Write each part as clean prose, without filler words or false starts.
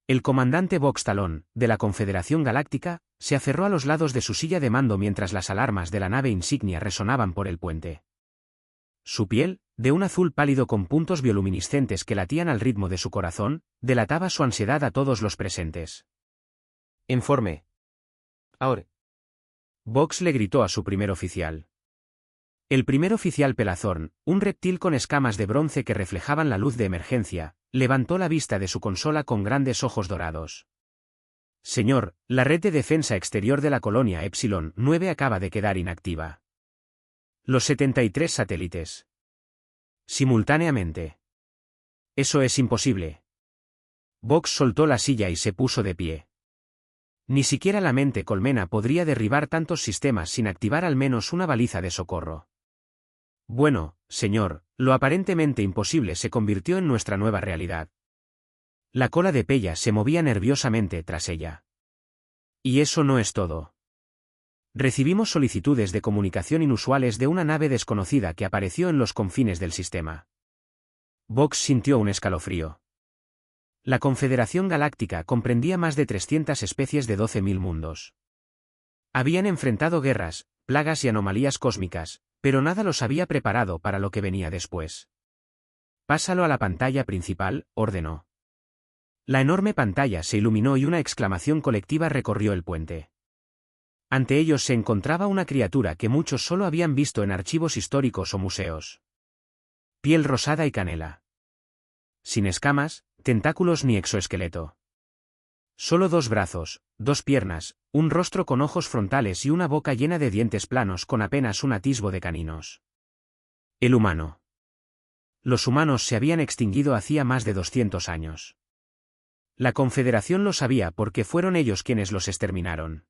El comandante Vox Talón, de la Confederación Galáctica, se aferró a los lados de su silla de mando mientras las alarmas de la nave insignia resonaban por el puente. Su piel, de un azul pálido con puntos bioluminiscentes que latían al ritmo de su corazón, delataba su ansiedad a todos los presentes. «Informe. Ahora». Vox le gritó a su primer oficial. El primer oficial Pelazorn, un reptil con escamas de bronce que reflejaban la luz de emergencia, levantó la vista de su consola con grandes ojos dorados. «Señor, la red de defensa exterior de la colonia Epsilon 9 acaba de quedar inactiva. Los 73 satélites. Simultáneamente. Eso es imposible». Vox soltó la silla y se puso de pie. Ni siquiera la mente colmena podría derribar tantos sistemas sin activar al menos una baliza de socorro. «Bueno, señor, lo aparentemente imposible se convirtió en nuestra nueva realidad». La cola de Pella se movía nerviosamente tras ella. «Y eso no es todo. Recibimos solicitudes de comunicación inusuales de una nave desconocida que apareció en los confines del sistema». Vox sintió un escalofrío. La Confederación Galáctica comprendía más de 300 especies de 12.000 mundos. Habían enfrentado guerras, plagas y anomalías cósmicas, pero nada los había preparado para lo que venía después. «Pásalo a la pantalla principal», ordenó. La enorme pantalla se iluminó y una exclamación colectiva recorrió el puente. Ante ellos se encontraba una criatura que muchos solo habían visto en archivos históricos o museos. Piel rosada y canela. Sin escamas, tentáculos ni exoesqueleto. Solo 2 brazos, 2 piernas, un rostro con ojos frontales y una boca llena de dientes planos con apenas un atisbo de caninos. El humano. Los humanos se habían extinguido hacía más de 200 años. La Confederación lo sabía porque fueron ellos quienes los exterminaron.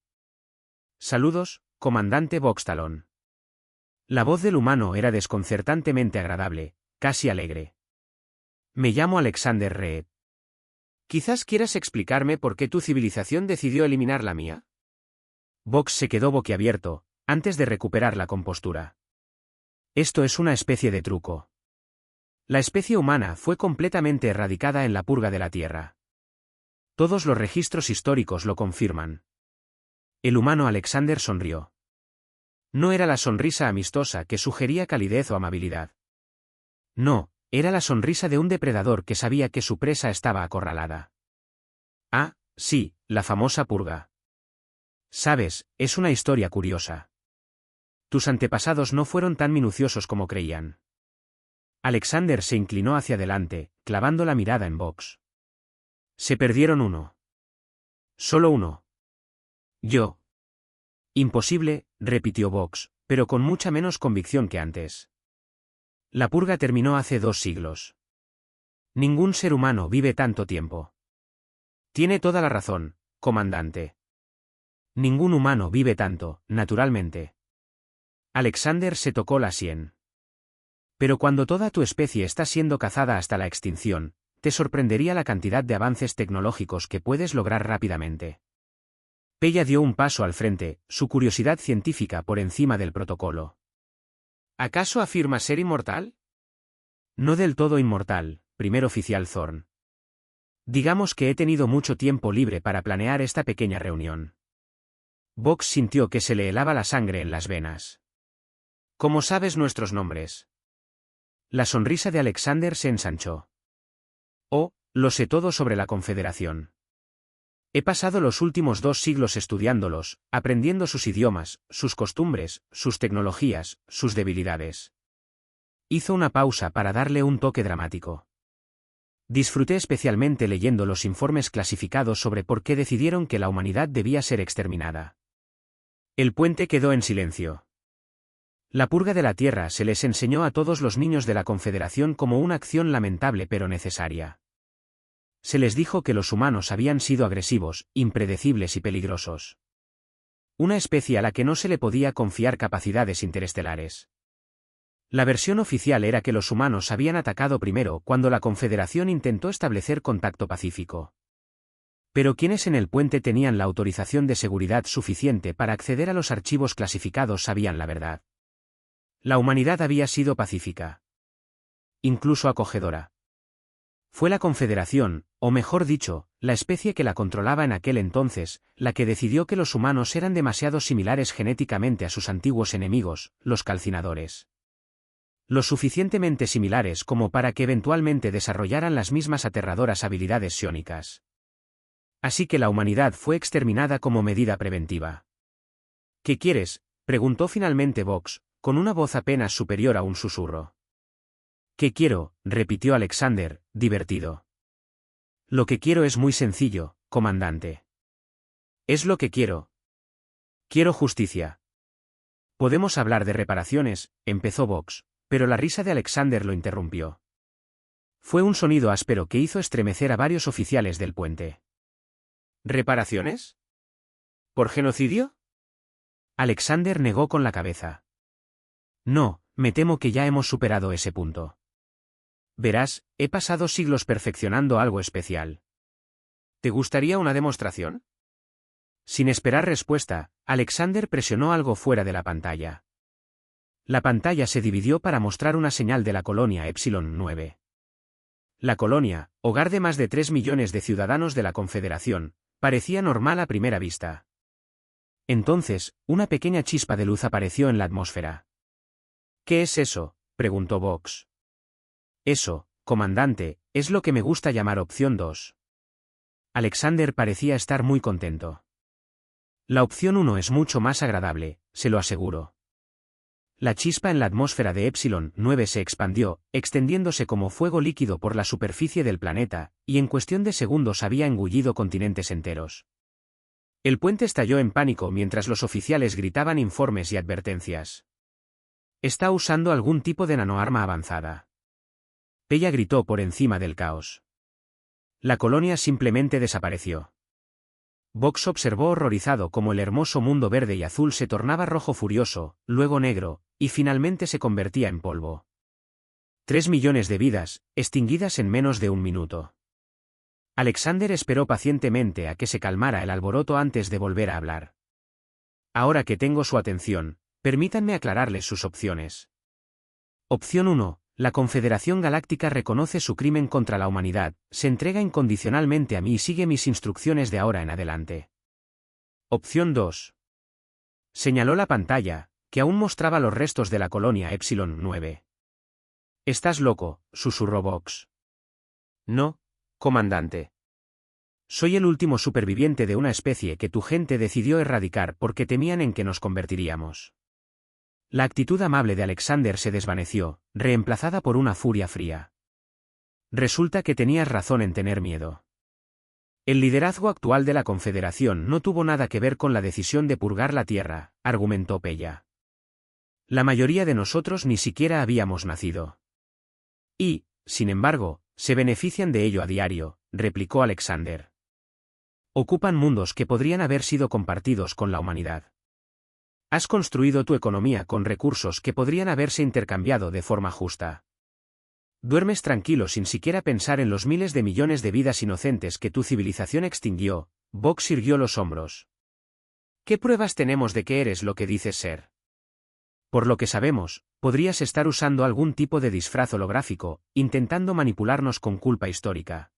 «Saludos, comandante Vox Talón». La voz del humano era desconcertantemente agradable, casi alegre. «Me llamo Alexander Reed. Quizás quieras explicarme por qué tu civilización decidió eliminar la mía». Vox se quedó boquiabierto, antes de recuperar la compostura. «Esto es una especie de truco. La especie humana fue completamente erradicada en la purga de la Tierra. Todos los registros históricos lo confirman». El humano Alexander sonrió. No era la sonrisa amistosa que sugería calidez o amabilidad. No, era la sonrisa de un depredador que sabía que su presa estaba acorralada. «Ah, sí, la famosa purga. Sabes, es una historia curiosa. Tus antepasados no fueron tan minuciosos como creían». Alexander se inclinó hacia adelante, clavando la mirada en Vox. «Se perdieron uno. Solo uno. Yo». «Imposible», repitió Vox, pero con mucha menos convicción que antes. «La purga terminó hace 2 siglos. Ningún ser humano vive tanto tiempo». «Tiene toda la razón, comandante. Ningún humano vive tanto, naturalmente». Alexander se tocó la sien. «Pero cuando toda tu especie está siendo cazada hasta la extinción, te sorprendería la cantidad de avances tecnológicos que puedes lograr rápidamente». Pella dio un paso al frente, su curiosidad científica por encima del protocolo. «¿Acaso afirma ser inmortal?» «No del todo inmortal, primer oficial Thorn. Digamos que he tenido mucho tiempo libre para planear esta pequeña reunión». Vox sintió que se le helaba la sangre en las venas. «¿Cómo sabes nuestros nombres?» La sonrisa de Alexander se ensanchó. «Oh, lo sé todo sobre la Confederación. He pasado los últimos 2 siglos estudiándolos, aprendiendo sus idiomas, sus costumbres, sus tecnologías, sus debilidades». Hizo una pausa para darle un toque dramático. «Disfruté especialmente leyendo los informes clasificados sobre por qué decidieron que la humanidad debía ser exterminada». El puente quedó en silencio. La purga de la Tierra se les enseñó a todos los niños de la Confederación como una acción lamentable pero necesaria. Se les dijo que los humanos habían sido agresivos, impredecibles y peligrosos. Una especie a la que no se le podía confiar capacidades interestelares. La versión oficial era que los humanos habían atacado primero cuando la Confederación intentó establecer contacto pacífico. Pero quienes en el puente tenían la autorización de seguridad suficiente para acceder a los archivos clasificados sabían la verdad. La humanidad había sido pacífica. Incluso acogedora. Fue la Confederación, o mejor dicho, la especie que la controlaba en aquel entonces, la que decidió que los humanos eran demasiado similares genéticamente a sus antiguos enemigos, los calcinadores. Lo suficientemente similares como para que eventualmente desarrollaran las mismas aterradoras habilidades psiónicas. Así que la humanidad fue exterminada como medida preventiva. ¿Qué quieres?, preguntó finalmente Vox, con una voz apenas superior a un susurro. ¿Qué quiero?, repitió Alexander, divertido. Lo que quiero es muy sencillo, comandante. Es lo que quiero. Quiero justicia. Podemos hablar de reparaciones, empezó Vox, pero la risa de Alexander lo interrumpió. Fue un sonido áspero que hizo estremecer a varios oficiales del puente. ¿Reparaciones? ¿Por genocidio? Alexander negó con la cabeza. No, me temo que ya hemos superado ese punto. Verás, he pasado siglos perfeccionando algo especial. ¿Te gustaría una demostración? Sin esperar respuesta, Alexander presionó algo fuera de la pantalla. La pantalla se dividió para mostrar una señal de la colonia Epsilon 9. La colonia, hogar de más de 3 millones de ciudadanos de la Confederación, parecía normal a primera vista. Entonces, una pequeña chispa de luz apareció en la atmósfera. ¿Qué es eso?, preguntó Vox. Eso, comandante, es lo que me gusta llamar opción 2. Alexander parecía estar muy contento. La opción 1 es mucho más agradable, se lo aseguro. La chispa en la atmósfera de Epsilon 9 se expandió, extendiéndose como fuego líquido por la superficie del planeta, y en cuestión de segundos había engullido continentes enteros. El puente estalló en pánico mientras los oficiales gritaban informes y advertencias. Está usando algún tipo de nanoarma avanzada. Ella gritó por encima del caos. La colonia simplemente desapareció. Vox observó horrorizado cómo el hermoso mundo verde y azul se tornaba rojo furioso, luego negro, y finalmente se convertía en polvo. 3 millones de vidas, extinguidas en menos de un minuto. Alexander esperó pacientemente a que se calmara el alboroto antes de volver a hablar. Ahora que tengo su atención, permítanme aclararles sus opciones. Opción 1. La Confederación Galáctica reconoce su crimen contra la humanidad, se entrega incondicionalmente a mí y sigue mis instrucciones de ahora en adelante. Opción 2. Señaló la pantalla, que aún mostraba los restos de la colonia Epsilon 9. «Estás loco», susurró Vox. «No, comandante. Soy el último superviviente de una especie que tu gente decidió erradicar porque temían en que nos convertiríamos». La actitud amable de Alexander se desvaneció, reemplazada por una furia fría. Resulta que tenías razón en tener miedo. El liderazgo actual de la Confederación no tuvo nada que ver con la decisión de purgar la Tierra, argumentó Pella. La mayoría de nosotros ni siquiera habíamos nacido. Y, sin embargo, se benefician de ello a diario, replicó Alexander. Ocupan mundos que podrían haber sido compartidos con la humanidad. Has construido tu economía con recursos que podrían haberse intercambiado de forma justa. Duermes tranquilo sin siquiera pensar en los miles de millones de vidas inocentes que tu civilización extinguió. Vox irguió los hombros. ¿Qué pruebas tenemos de que eres lo que dices ser? Por lo que sabemos, podrías estar usando algún tipo de disfraz holográfico, intentando manipularnos con culpa histórica.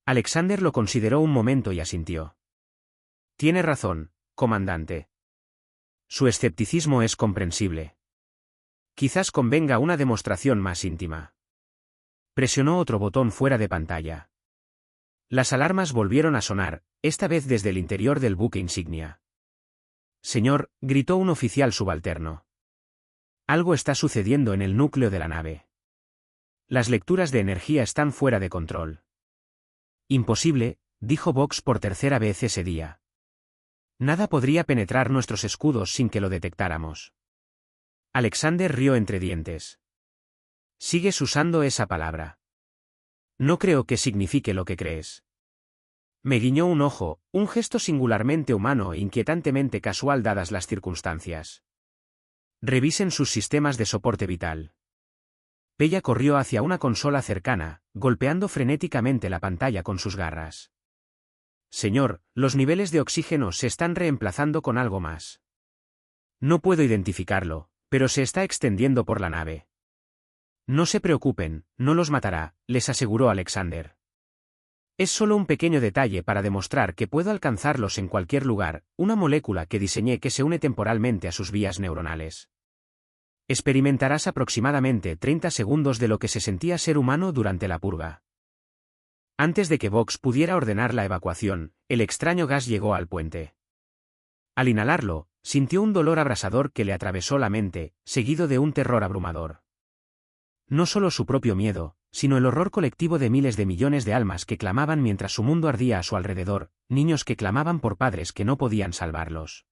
Alexander lo consideró un momento y asintió. Tiene razón, comandante. Su escepticismo es comprensible. Quizás convenga una demostración más íntima. Presionó otro botón fuera de pantalla. Las alarmas volvieron a sonar, esta vez desde el interior del buque insignia. Señor, gritó un oficial subalterno. Algo está sucediendo en el núcleo de la nave. Las lecturas de energía están fuera de control. Imposible, dijo Vox por tercera vez ese día. Nada podría penetrar nuestros escudos sin que lo detectáramos. Alexander rió entre dientes. Sigues usando esa palabra. No creo que signifique lo que crees. Me guiñó un ojo, un gesto singularmente humano e inquietantemente casual dadas las circunstancias. Revisen sus sistemas de soporte vital. Pella corrió hacia una consola cercana, golpeando frenéticamente la pantalla con sus garras. Señor, los niveles de oxígeno se están reemplazando con algo más. No puedo identificarlo, pero se está extendiendo por la nave. No se preocupen, no los matará, les aseguró Alexander. Es solo un pequeño detalle para demostrar que puedo alcanzarlos en cualquier lugar, una molécula que diseñé que se une temporalmente a sus vías neuronales. Experimentarás aproximadamente 30 segundos de lo que se sentía ser humano durante la purga. Antes de que Vox pudiera ordenar la evacuación, el extraño gas llegó al puente. Al inhalarlo, sintió un dolor abrasador que le atravesó la mente, seguido de un terror abrumador. No solo su propio miedo, sino el horror colectivo de miles de millones de almas que clamaban mientras su mundo ardía a su alrededor, niños que clamaban por padres que no podían salvarlos.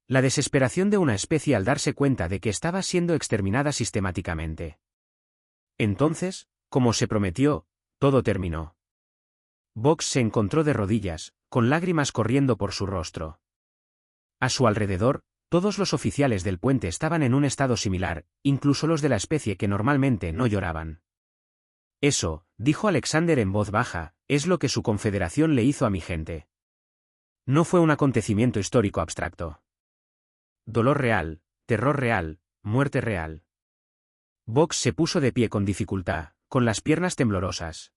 La desesperación de una especie al darse cuenta de que estaba siendo exterminada sistemáticamente. Entonces, como se prometió, todo terminó. Vox se encontró de rodillas, con lágrimas corriendo por su rostro. A su alrededor, todos los oficiales del puente estaban en un estado similar, incluso los de la especie que normalmente no lloraban. Eso, dijo Alexander en voz baja, es lo que su confederación le hizo a mi gente. No fue un acontecimiento histórico abstracto. Dolor real, terror real, muerte real. Vox se puso de pie con dificultad, con las piernas temblorosas.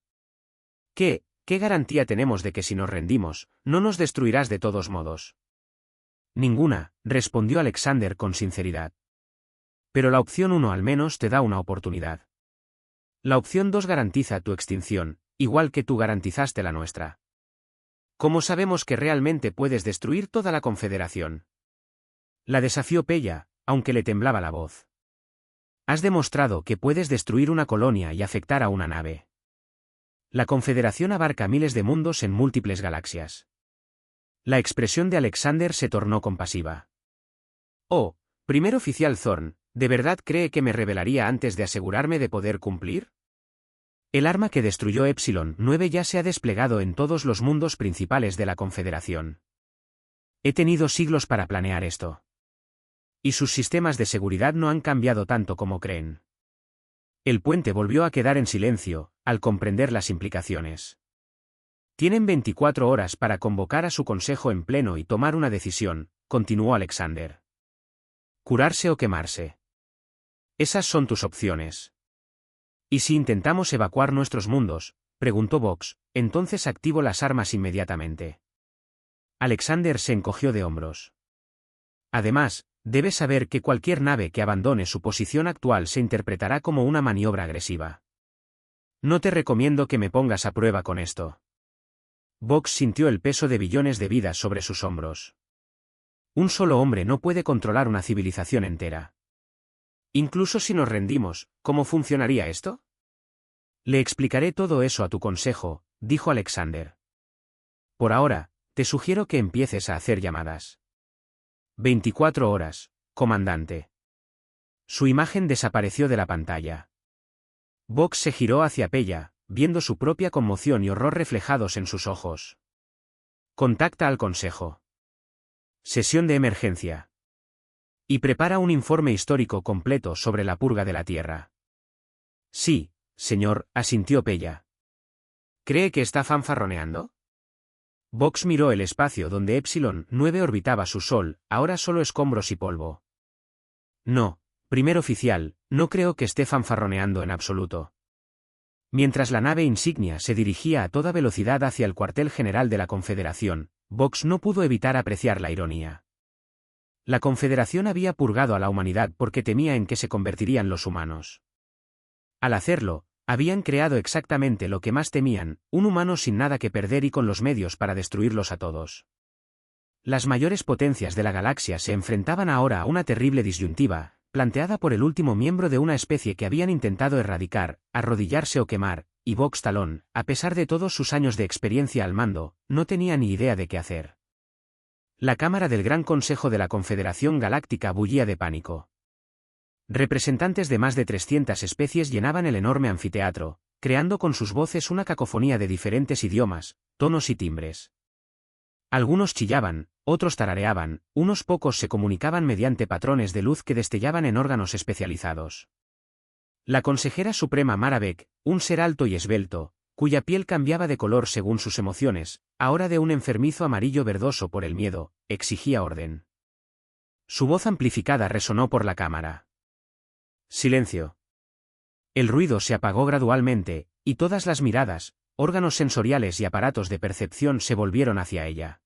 ¿Qué garantía tenemos de que si nos rendimos, no nos destruirás de todos modos? Ninguna, respondió Alexander con sinceridad. Pero la opción 1 al menos te da una oportunidad. La opción 2 garantiza tu extinción, igual que tú garantizaste la nuestra. ¿Cómo sabemos que realmente puedes destruir toda la Confederación? La desafió Pella, aunque le temblaba la voz. Has demostrado que puedes destruir una colonia y afectar a una nave. La Confederación abarca miles de mundos en múltiples galaxias. La expresión de Alexander se tornó compasiva. Oh, primer oficial Thorn, ¿de verdad cree que me rebelaría antes de asegurarme de poder cumplir? El arma que destruyó Epsilon 9 ya se ha desplegado en todos los mundos principales de la Confederación. He tenido siglos para planear esto. Y sus sistemas de seguridad no han cambiado tanto como creen. El puente volvió a quedar en silencio, al comprender las implicaciones. Tienen 24 horas para convocar a su consejo en pleno y tomar una decisión, continuó Alexander. Curarse o quemarse. Esas son tus opciones. ¿Y si intentamos evacuar nuestros mundos?, preguntó Vox, entonces activo las armas inmediatamente. Alexander se encogió de hombros. Además, debes saber que cualquier nave que abandone su posición actual se interpretará como una maniobra agresiva. No te recomiendo que me pongas a prueba con esto. Vox sintió el peso de billones de vidas sobre sus hombros. Un solo hombre no puede controlar una civilización entera. Incluso si nos rendimos, ¿cómo funcionaría esto? Le explicaré todo eso a tu consejo, dijo Alexander. Por ahora, te sugiero que empieces a hacer llamadas. 24 horas, comandante. Su imagen desapareció de la pantalla. Vox se giró hacia Pella, viendo su propia conmoción y horror reflejados en sus ojos. Contacta al consejo. Sesión de emergencia. Y prepara un informe histórico completo sobre la purga de la Tierra. Sí, señor, asintió Pella. ¿Cree que está fanfarroneando? Vox miró el espacio donde Epsilon 9 orbitaba su sol, ahora solo escombros y polvo. No, primer oficial, no creo que esté fanfarroneando en absoluto. Mientras la nave insignia se dirigía a toda velocidad hacia el cuartel general de la Confederación, Vox no pudo evitar apreciar la ironía. La Confederación había purgado a la humanidad porque temía en que se convertirían los humanos. Al hacerlo, habían creado exactamente lo que más temían, un humano sin nada que perder y con los medios para destruirlos a todos. Las mayores potencias de la galaxia se enfrentaban ahora a una terrible disyuntiva, planteada por el último miembro de una especie que habían intentado erradicar, arrodillarse o quemar, y Vox Talón, a pesar de todos sus años de experiencia al mando, no tenía ni idea de qué hacer. La cámara del Gran Consejo de la Confederación Galáctica bullía de pánico. Representantes de más de 300 especies llenaban el enorme anfiteatro, creando con sus voces una cacofonía de diferentes idiomas, tonos y timbres. Algunos chillaban, otros tarareaban, unos pocos se comunicaban mediante patrones de luz que destellaban en órganos especializados. La consejera suprema Mara Beck, un ser alto y esbelto, cuya piel cambiaba de color según sus emociones, ahora de un enfermizo amarillo verdoso por el miedo, exigía orden. Su voz amplificada resonó por la cámara. Silencio. El ruido se apagó gradualmente, y todas las miradas, órganos sensoriales y aparatos de percepción se volvieron hacia ella.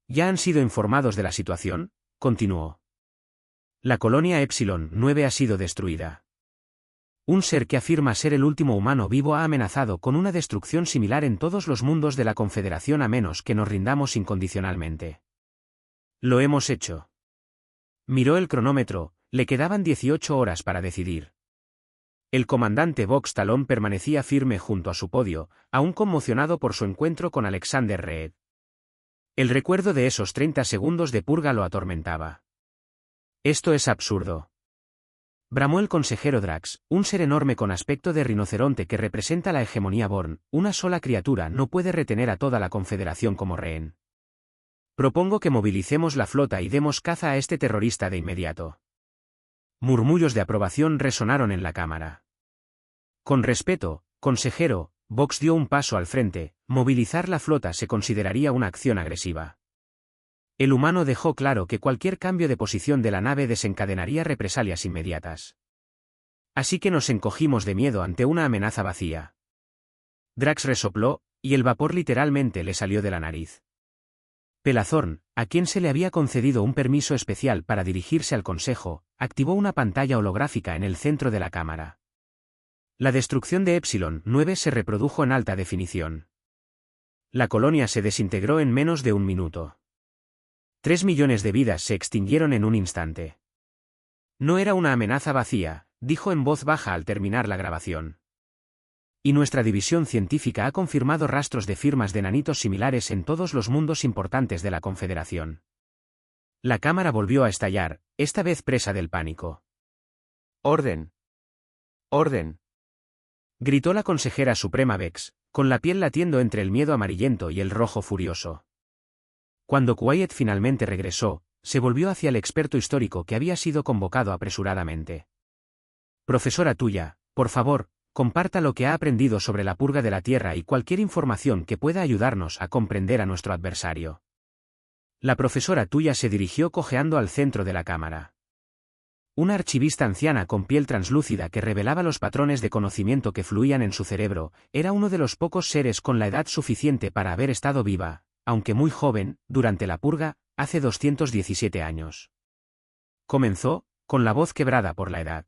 ¿Ya han sido informados de la situación?, continuó. La colonia Epsilon 9 ha sido destruida. Un ser que afirma ser el último humano vivo ha amenazado con una destrucción similar en todos los mundos de la Confederación a menos que nos rindamos incondicionalmente. Lo hemos hecho. Miró el cronómetro, le quedaban 18 horas para decidir. El comandante Vox Talón permanecía firme junto a su podio, aún conmocionado por su encuentro con Alexander Reed. El recuerdo de esos 30 segundos de purga lo atormentaba. Esto es absurdo. Bramó el consejero Drax, un ser enorme con aspecto de rinoceronte que representa la hegemonía Born. Una sola criatura no puede retener a toda la Confederación como rehén. Propongo que movilicemos la flota y demos caza a este terrorista de inmediato. Murmullos de aprobación resonaron en la cámara. Con respeto, consejero, Vox dio un paso al frente. Movilizar la flota se consideraría una acción agresiva. El humano dejó claro que cualquier cambio de posición de la nave desencadenaría represalias inmediatas. Así que nos encogimos de miedo ante una amenaza vacía. Drax resopló, y el vapor literalmente le salió de la nariz. Pelazorn, a quien se le había concedido un permiso especial para dirigirse al Consejo, activó una pantalla holográfica en el centro de la cámara. La destrucción de Epsilon 9 se reprodujo en alta definición. La colonia se desintegró en menos de un minuto. 3 millones de vidas se extinguieron en un instante. No era una amenaza vacía, dijo en voz baja al terminar la grabación. Y nuestra división científica ha confirmado rastros de firmas de nanitos similares en todos los mundos importantes de la Confederación. La cámara volvió a estallar, esta vez presa del pánico. ¡Orden! ¡Orden!, gritó la consejera suprema Vex, con la piel latiendo entre el miedo amarillento y el rojo furioso. Cuando Quiet finalmente regresó, se volvió hacia el experto histórico que había sido convocado apresuradamente. Profesora Tuya, por favor, comparta lo que ha aprendido sobre la purga de la Tierra y cualquier información que pueda ayudarnos a comprender a nuestro adversario. La profesora Tuya se dirigió cojeando al centro de la cámara. Una archivista anciana con piel translúcida que revelaba los patrones de conocimiento que fluían en su cerebro, era uno de los pocos seres con la edad suficiente para haber estado viva, aunque muy joven, durante la purga, hace 217 años. Comenzó, con la voz quebrada por la edad.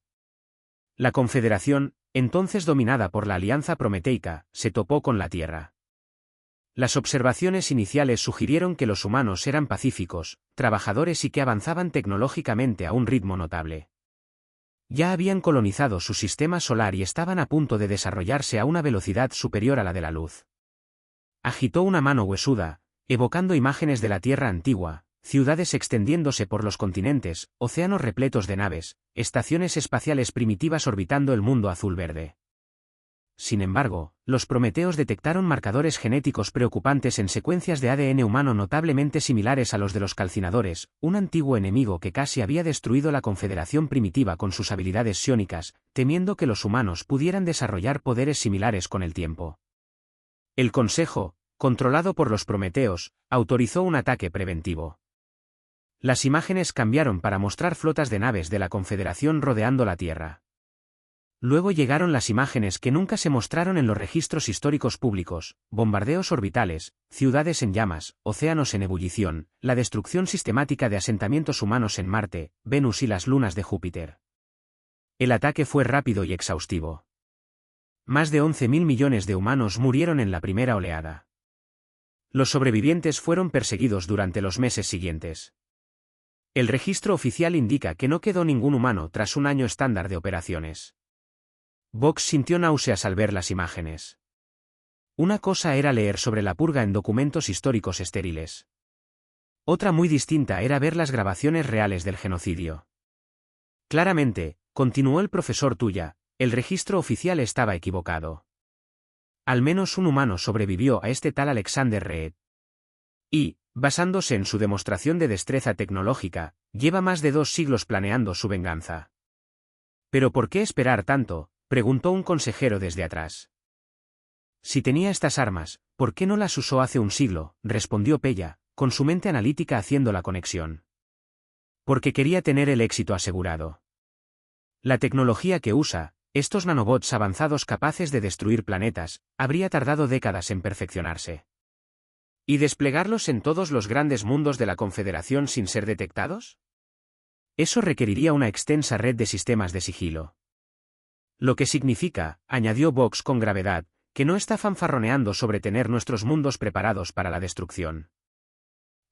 La Confederación, entonces dominada por la Alianza Prometeica, se topó con la Tierra. Las observaciones iniciales sugirieron que los humanos eran pacíficos, trabajadores y que avanzaban tecnológicamente a un ritmo notable. Ya habían colonizado su sistema solar y estaban a punto de desarrollarse a una velocidad superior a la de la luz. Agitó una mano huesuda, evocando imágenes de la Tierra antigua, ciudades extendiéndose por los continentes, océanos repletos de naves, estaciones espaciales primitivas orbitando el mundo azul-verde. Sin embargo, los prometeos detectaron marcadores genéticos preocupantes en secuencias de ADN humano notablemente similares a los de los calcinadores, un antiguo enemigo que casi había destruido la Confederación primitiva con sus habilidades psiónicas, temiendo que los humanos pudieran desarrollar poderes similares con el tiempo. El Consejo, controlado por los prometeos, autorizó un ataque preventivo. Las imágenes cambiaron para mostrar flotas de naves de la Confederación rodeando la Tierra. Luego llegaron las imágenes que nunca se mostraron en los registros históricos públicos: bombardeos orbitales, ciudades en llamas, océanos en ebullición, la destrucción sistemática de asentamientos humanos en Marte, Venus y las lunas de Júpiter. El ataque fue rápido y exhaustivo. Más de 11.000 millones de humanos murieron en la primera oleada. Los sobrevivientes fueron perseguidos durante los meses siguientes. El registro oficial indica que no quedó ningún humano tras un año estándar de operaciones. Vox sintió náuseas al ver las imágenes. Una cosa era leer sobre la purga en documentos históricos estériles. Otra muy distinta era ver las grabaciones reales del genocidio. Claramente, continuó el profesor Tuya, el registro oficial estaba equivocado. Al menos un humano sobrevivió a este tal Alexander Reed. Y, basándose en su demostración de destreza tecnológica, lleva más de 2 siglos planeando su venganza. ¿Pero por qué esperar tanto?, preguntó un consejero desde atrás. Si tenía estas armas, ¿por qué no las usó hace un siglo?, respondió Pella, con su mente analítica haciendo la conexión. Porque quería tener el éxito asegurado. La tecnología que usa, estos nanobots avanzados capaces de destruir planetas, habría tardado décadas en perfeccionarse. ¿Y desplegarlos en todos los grandes mundos de la Confederación sin ser detectados? Eso requeriría una extensa red de sistemas de sigilo. Lo que significa, añadió Vox con gravedad, que no está fanfarroneando sobre tener nuestros mundos preparados para la destrucción.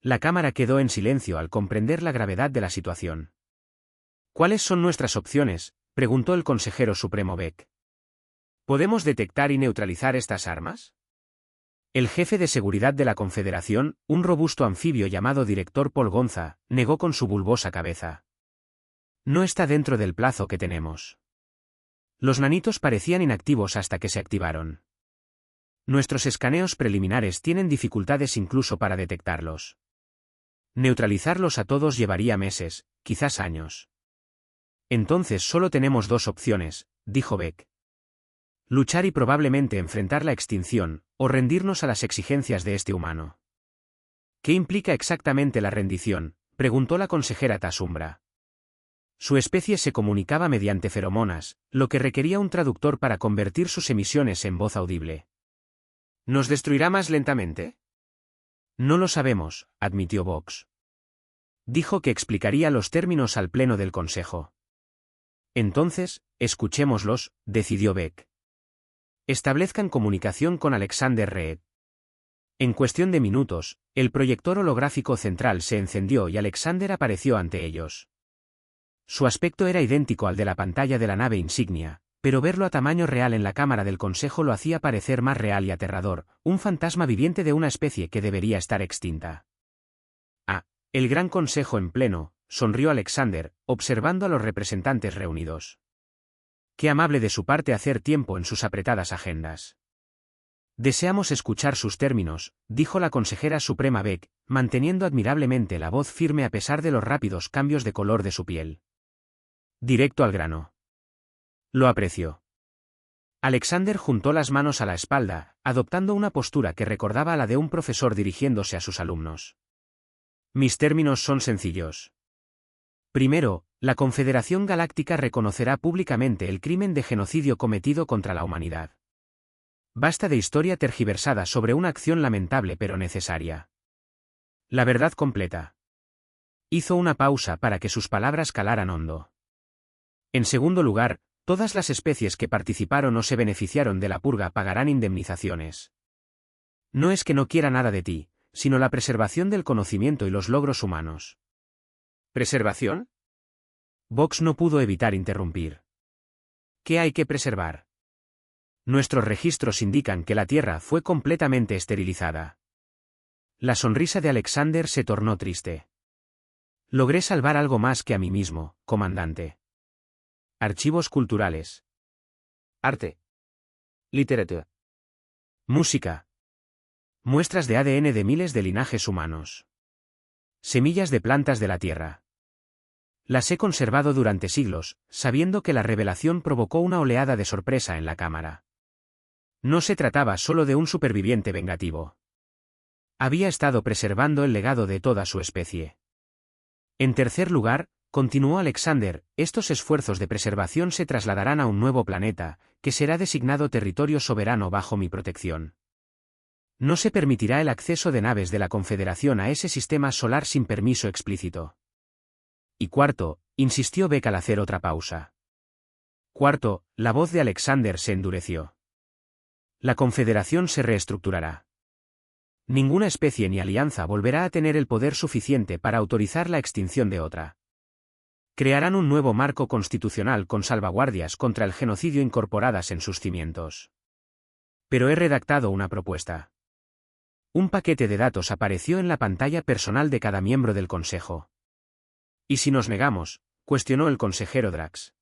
La cámara quedó en silencio al comprender la gravedad de la situación. ¿Cuáles son nuestras opciones?, preguntó el consejero supremo Beck. ¿Podemos detectar y neutralizar estas armas? El jefe de seguridad de la Confederación, un robusto anfibio llamado Director Paul Gonza, negó con su bulbosa cabeza. No está dentro del plazo que tenemos. Los nanitos parecían inactivos hasta que se activaron. Nuestros escaneos preliminares tienen dificultades incluso para detectarlos. Neutralizarlos a todos llevaría meses, quizás años. Entonces solo tenemos dos opciones, dijo Beck. Luchar y probablemente enfrentar la extinción, o rendirnos a las exigencias de este humano. ¿Qué implica exactamente la rendición?, preguntó la consejera Tasumbra. Su especie se comunicaba mediante feromonas, lo que requería un traductor para convertir sus emisiones en voz audible. ¿Nos destruirá más lentamente? No lo sabemos, admitió Vox. Dijo que explicaría los términos al pleno del Consejo. Entonces, escuchémoslos, decidió Beck. Establezcan comunicación con Alexander Reed. En cuestión de minutos, el proyector holográfico central se encendió y Alexander apareció ante ellos. Su aspecto era idéntico al de la pantalla de la nave insignia, pero verlo a tamaño real en la cámara del Consejo lo hacía parecer más real y aterrador, un fantasma viviente de una especie que debería estar extinta. Ah, el Gran Consejo en pleno, sonrió Alexander, observando a los representantes reunidos. Qué amable de su parte hacer tiempo en sus apretadas agendas. Deseamos escuchar sus términos, dijo la consejera suprema Beck, manteniendo admirablemente la voz firme a pesar de los rápidos cambios de color de su piel. Directo al grano. Lo aprecio. Alexander juntó las manos a la espalda, adoptando una postura que recordaba a la de un profesor dirigiéndose a sus alumnos. Mis términos son sencillos. Primero, la Confederación Galáctica reconocerá públicamente el crimen de genocidio cometido contra la humanidad. Basta de historia tergiversada sobre una acción lamentable pero necesaria. La verdad completa. Hizo una pausa para que sus palabras calaran hondo. En segundo lugar, todas las especies que participaron o se beneficiaron de la purga pagarán indemnizaciones. No es que no quiera nada de ti, sino la preservación del conocimiento y los logros humanos. ¿Preservación? Vox no pudo evitar interrumpir. ¿Qué hay que preservar? Nuestros registros indican que la Tierra fue completamente esterilizada. La sonrisa de Alexander se tornó triste. Logré salvar algo más que a mí mismo, comandante. Archivos culturales. Arte. Literatura. Música. Muestras de ADN de miles de linajes humanos. Semillas de plantas de la Tierra. Las he conservado durante siglos, sabiendo que la revelación provocó una oleada de sorpresa en la cámara. No se trataba solo de un superviviente vengativo. Había estado preservando el legado de toda su especie. En tercer lugar, continuó Alexander, estos esfuerzos de preservación se trasladarán a un nuevo planeta, que será designado territorio soberano bajo mi protección. No se permitirá el acceso de naves de la Confederación a ese sistema solar sin permiso explícito. Y cuarto, insistió Beck al hacer otra pausa. Cuarto, la voz de Alexander se endureció. La Confederación se reestructurará. Ninguna especie ni alianza volverá a tener el poder suficiente para autorizar la extinción de otra. Crearán un nuevo marco constitucional con salvaguardias contra el genocidio incorporadas en sus cimientos. Pero he redactado una propuesta. Un paquete de datos apareció en la pantalla personal de cada miembro del Consejo. ¿Y si nos negamos?, cuestionó el consejero Drax.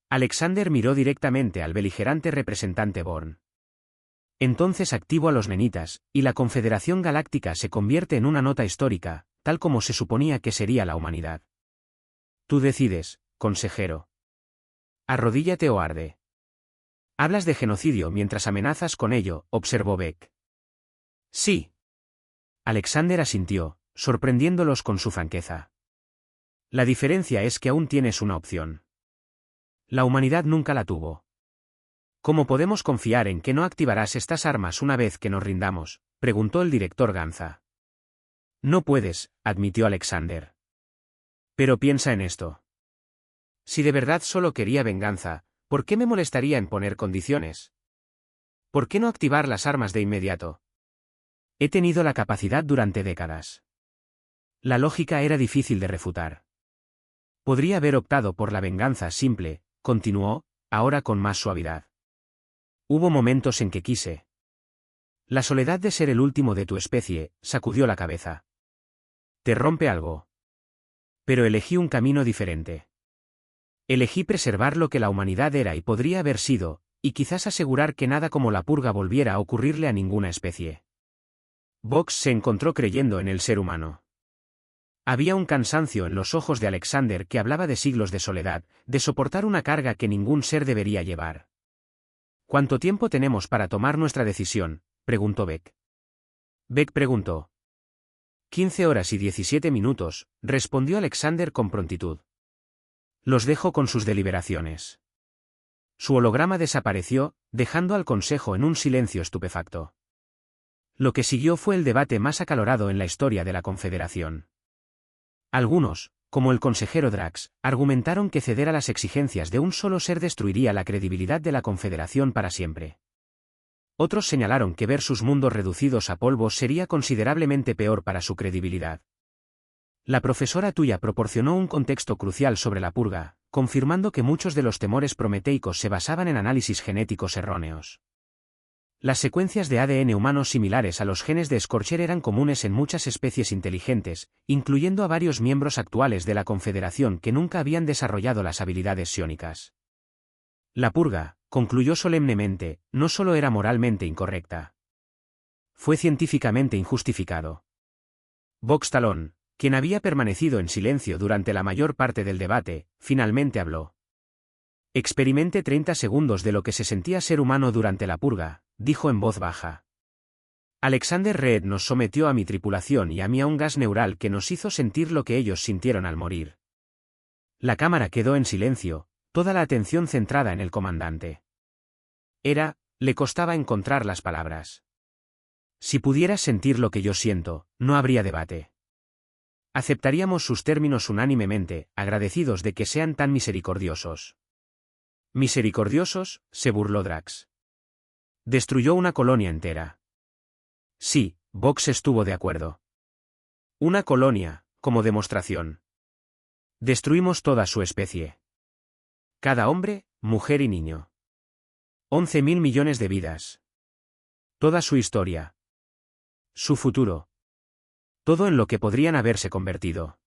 Alexander miró directamente al beligerante representante Born. Entonces activo a los nenitas, y la Confederación Galáctica se convierte en una nota histórica, tal como se suponía que sería la humanidad. Tú decides, consejero. Arrodíllate o arde. Hablas de genocidio mientras amenazas con ello, observó Beck. Sí. Alexander asintió, sorprendiéndolos con su franqueza. La diferencia es que aún tienes una opción. La humanidad nunca la tuvo. ¿Cómo podemos confiar en que no activarás estas armas una vez que nos rindamos?, preguntó el director Ganza. No puedes, admitió Alexander. Pero piensa en esto. Si de verdad solo quería venganza, ¿por qué me molestaría en poner condiciones? ¿Por qué no activar las armas de inmediato? He tenido la capacidad durante décadas. La lógica era difícil de refutar. Podría haber optado por la venganza simple, continuó, ahora con más suavidad. Hubo momentos en que quise. La soledad de ser el último de tu especie, sacudió la cabeza. Te rompe algo. Pero elegí un camino diferente. Elegí preservar lo que la humanidad era y podría haber sido, y quizás asegurar que nada como la purga volviera a ocurrirle a ninguna especie. Vox se encontró creyendo en el ser humano. Había un cansancio en los ojos de Alexander que hablaba de siglos de soledad, de soportar una carga que ningún ser debería llevar. ¿Cuánto tiempo tenemos para tomar nuestra decisión?, preguntó Beck. Beck preguntó. 15 horas y 17 minutos, respondió Alexander con prontitud. Los dejo con sus deliberaciones. Su holograma desapareció, dejando al consejo en un silencio estupefacto. Lo que siguió fue el debate más acalorado en la historia de la Confederación. Algunos, como el consejero Drax, argumentaron que ceder a las exigencias de un solo ser destruiría la credibilidad de la Confederación para siempre. Otros señalaron que ver sus mundos reducidos a polvo sería considerablemente peor para su credibilidad. La profesora Tuya proporcionó un contexto crucial sobre la purga, confirmando que muchos de los temores prometeicos se basaban en análisis genéticos erróneos. Las secuencias de ADN humanos similares a los genes de Scorcher eran comunes en muchas especies inteligentes, incluyendo a varios miembros actuales de la Confederación que nunca habían desarrollado las habilidades psiónicas. La purga, concluyó solemnemente, no solo era moralmente incorrecta. Fue científicamente injustificado. Vox Talón, quien había permanecido en silencio durante la mayor parte del debate, finalmente habló. Experimente 30 segundos de lo que se sentía ser humano durante la purga, dijo en voz baja. Alexander Reed nos sometió a mi tripulación y a mí a un gas neural que nos hizo sentir lo que ellos sintieron al morir. La cámara quedó en silencio, toda la atención centrada en el comandante. Le costaba encontrar las palabras. Si pudieras sentir lo que yo siento, no habría debate. Aceptaríamos sus términos unánimemente, agradecidos de que sean tan misericordiosos. ¿Misericordiosos?, se burló Drax. Destruyó una colonia entera. Sí, Vox estuvo de acuerdo. Una colonia, como demostración. Destruimos toda su especie. Cada hombre, mujer y niño. 11.000 millones de vidas. Toda su historia. Su futuro. Todo en lo que podrían haberse convertido.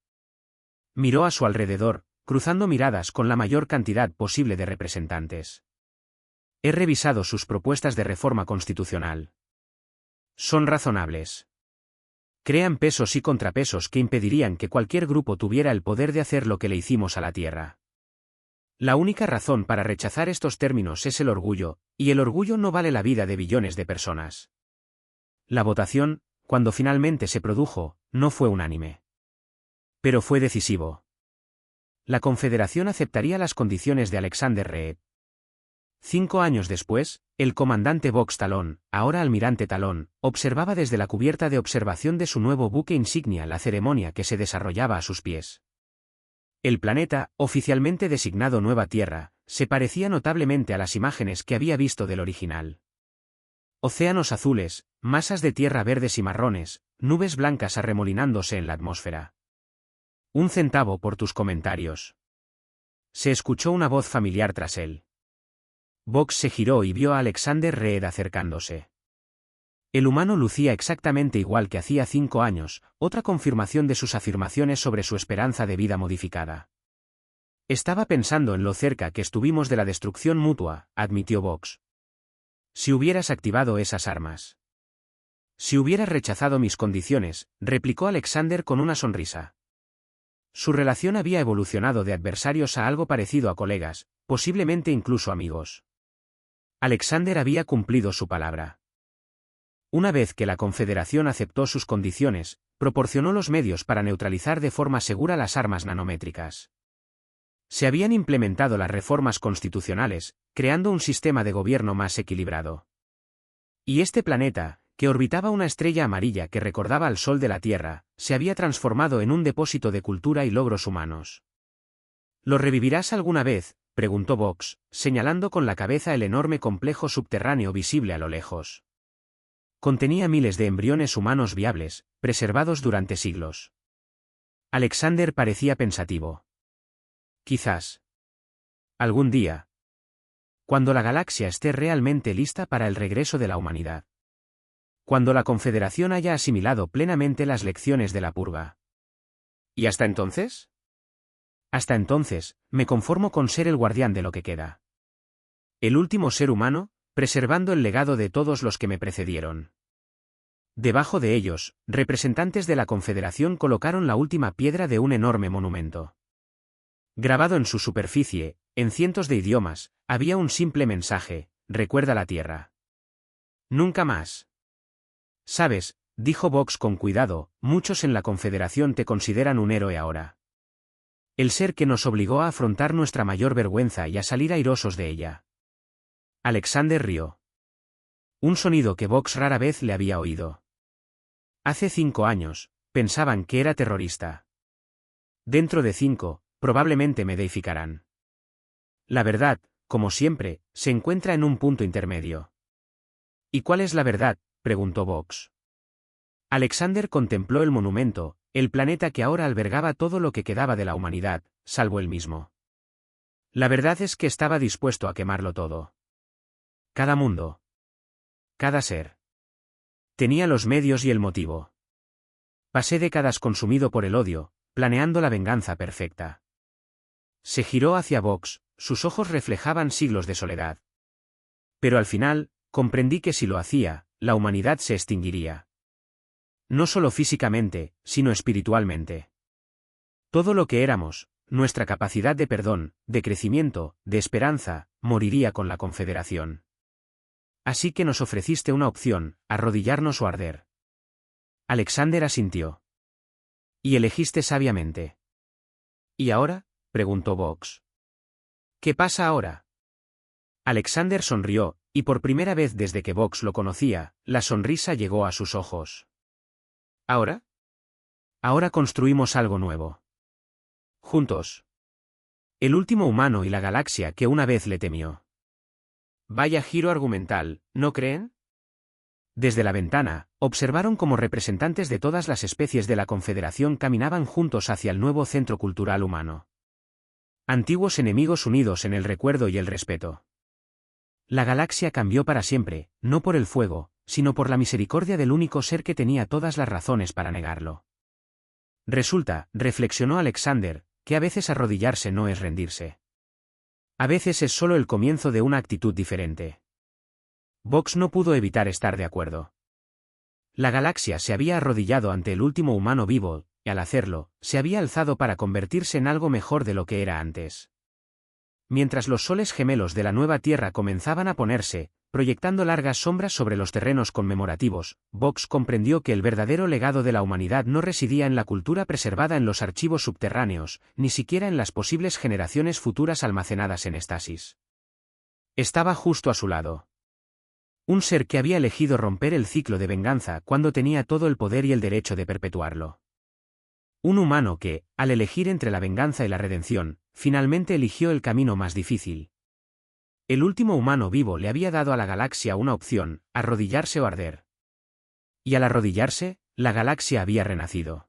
Miró a su alrededor, cruzando miradas con la mayor cantidad posible de representantes. He revisado sus propuestas de reforma constitucional. Son razonables. Crean pesos y contrapesos que impedirían que cualquier grupo tuviera el poder de hacer lo que le hicimos a la Tierra. La única razón para rechazar estos términos es el orgullo, y el orgullo no vale la vida de billones de personas. La votación, cuando finalmente se produjo, no fue unánime. Pero fue decisivo. La Confederación aceptaría las condiciones de Alexander Reed. 5 años después, el comandante Vox Talón, ahora almirante Talón, observaba desde la cubierta de observación de su nuevo buque insignia la ceremonia que se desarrollaba a sus pies. El planeta, oficialmente designado Nueva Tierra, se parecía notablemente a las imágenes que había visto del original. Océanos azules, masas de tierra verdes y marrones, nubes blancas arremolinándose en la atmósfera. 1 centavo por tus comentarios. Se escuchó una voz familiar tras él. Vox se giró y vio a Alexander Reed acercándose. El humano lucía exactamente igual que hacía 5 años, otra confirmación de sus afirmaciones sobre su esperanza de vida modificada. Estaba pensando en lo cerca que estuvimos de la destrucción mutua, admitió Vox. Si hubieras activado esas armas. Si hubieras rechazado mis condiciones, replicó Alexander con una sonrisa. Su relación había evolucionado de adversarios a algo parecido a colegas, posiblemente incluso amigos. Alexander había cumplido su palabra. Una vez que la Confederación aceptó sus condiciones, proporcionó los medios para neutralizar de forma segura las armas nanométricas. Se habían implementado las reformas constitucionales, creando un sistema de gobierno más equilibrado. Y este planeta, que orbitaba una estrella amarilla que recordaba al Sol de la Tierra, se había transformado en un depósito de cultura y logros humanos. ¿Lo revivirás alguna vez?, preguntó Vox, señalando con la cabeza el enorme complejo subterráneo visible a lo lejos. Contenía miles de embriones humanos viables, preservados durante siglos. Alexander parecía pensativo. Quizás. Algún día. Cuando la galaxia esté realmente lista para el regreso de la humanidad. Cuando la Confederación haya asimilado plenamente las lecciones de la purga. ¿Y hasta entonces? Hasta entonces, me conformo con ser el guardián de lo que queda. El último ser humano, preservando el legado de todos los que me precedieron. Debajo de ellos, representantes de la Confederación colocaron la última piedra de un enorme monumento. Grabado en su superficie, en cientos de idiomas, había un simple mensaje: recuerda la Tierra. Nunca más. Sabes, dijo Vox con cuidado, muchos en la Confederación te consideran un héroe ahora. El ser que nos obligó a afrontar nuestra mayor vergüenza y a salir airosos de ella. Alexander rió. Un sonido que Vox rara vez le había oído. Hace 5 años, pensaban que era terrorista. Dentro de 5, probablemente me deificarán. La verdad, como siempre, se encuentra en un punto intermedio. ¿Y cuál es la verdad?, preguntó Vox. Alexander contempló el monumento, el planeta que ahora albergaba todo lo que quedaba de la humanidad, salvo él mismo. La verdad es que estaba dispuesto a quemarlo todo. Cada mundo. Cada ser. Tenía los medios y el motivo. Pasé décadas consumido por el odio, planeando la venganza perfecta. Se giró hacia Vox, sus ojos reflejaban siglos de soledad. Pero al final, comprendí que si lo hacía, la humanidad se extinguiría. No solo físicamente, sino espiritualmente. Todo lo que éramos, nuestra capacidad de perdón, de crecimiento, de esperanza, moriría con la Confederación. Así que nos ofreciste una opción: arrodillarnos o arder. Alexander asintió. Y elegiste sabiamente. ¿Y ahora?, preguntó Vox. ¿Qué pasa ahora? Alexander sonrió, y por primera vez desde que Vox lo conocía, la sonrisa llegó a sus ojos. ¿Ahora? Ahora construimos algo nuevo. Juntos. El último humano y la galaxia que una vez le temió. Vaya giro argumental, ¿no creen? Desde la ventana, observaron cómo representantes de todas las especies de la Confederación caminaban juntos hacia el nuevo centro cultural humano. Antiguos enemigos unidos en el recuerdo y el respeto. La galaxia cambió para siempre, no por el fuego, sino por la misericordia del único ser que tenía todas las razones para negarlo. Resulta, reflexionó Alexander, que a veces arrodillarse no es rendirse. A veces es solo el comienzo de una actitud diferente. Vox no pudo evitar estar de acuerdo. La galaxia se había arrodillado ante el último humano vivo, y al hacerlo, se había alzado para convertirse en algo mejor de lo que era antes. Mientras los soles gemelos de la nueva Tierra comenzaban a ponerse, proyectando largas sombras sobre los terrenos conmemorativos, Vox comprendió que el verdadero legado de la humanidad no residía en la cultura preservada en los archivos subterráneos, ni siquiera en las posibles generaciones futuras almacenadas en estasis. Estaba justo a su lado. Un ser que había elegido romper el ciclo de venganza cuando tenía todo el poder y el derecho de perpetuarlo. Un humano que, al elegir entre la venganza y la redención, finalmente eligió el camino más difícil. El último humano vivo le había dado a la galaxia una opción: arrodillarse o arder. Y al arrodillarse, la galaxia había renacido.